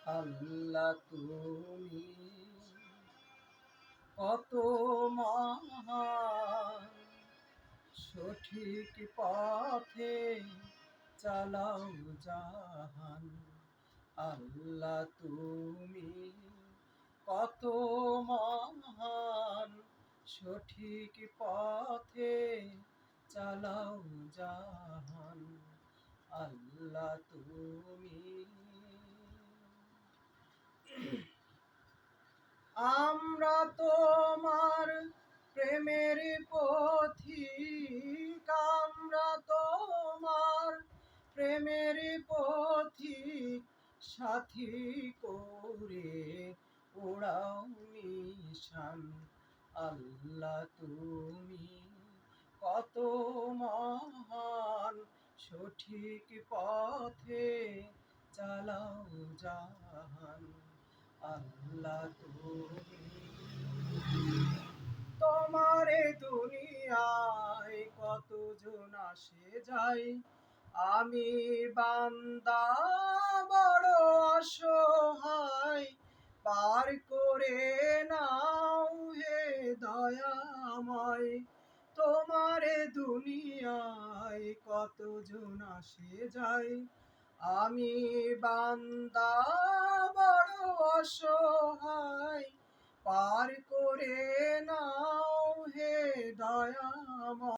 আল্লাহ তুমি কত মহান, সঠিক পথে চালাও জাহান। আল্লাহ তুমি কত মহান, সঠিক পথে চালাও জাহান। আল্লাহ তুমি আমরা তোমার প্রেমের পথিক, আমরা তোমার প্রেমের পথিক, সাথী করে ওড়াও নিশান। আল্লাহ তুমি কত মহান, সঠিক পথে চালাও জাহান। আল্লাহ তুমি তোমারে দুনিয়ায় কতজন আসে যায়, আমি বান্দা বড় অসহায়। পার করে নাও হে দয়াময়, তোমারে দুনিয়ায় কতজন আসে যায়, আমি বান্দা বড় অসহায়। পার করে নাও হে দয়াময়।